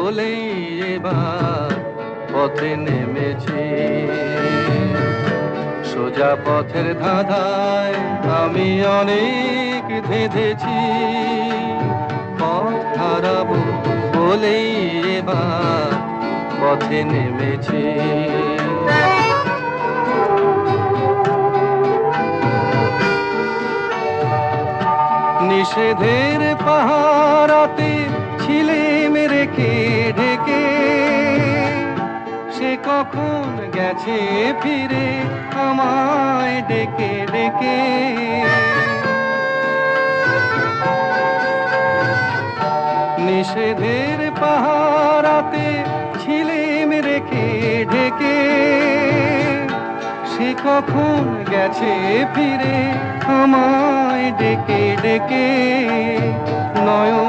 বলেই এবার পথে নেমেছি। সোজা পথের ধাঁধায় আমি অনেক ধেঁধেছি, পথ হারাবো বলেই এবার পথে নেমেছি। নিষেধের পাহারাতে ছিলেম রেখে ঢেকে, সে কখন গেছে ফিরে আমায় ডেকে ডেকে। নিষেধের পাহারাতে ছিলেম রেখে ঢেকে, সে কখন গেছে ফিরে আমায় ডেকে ডেকে। নয়ন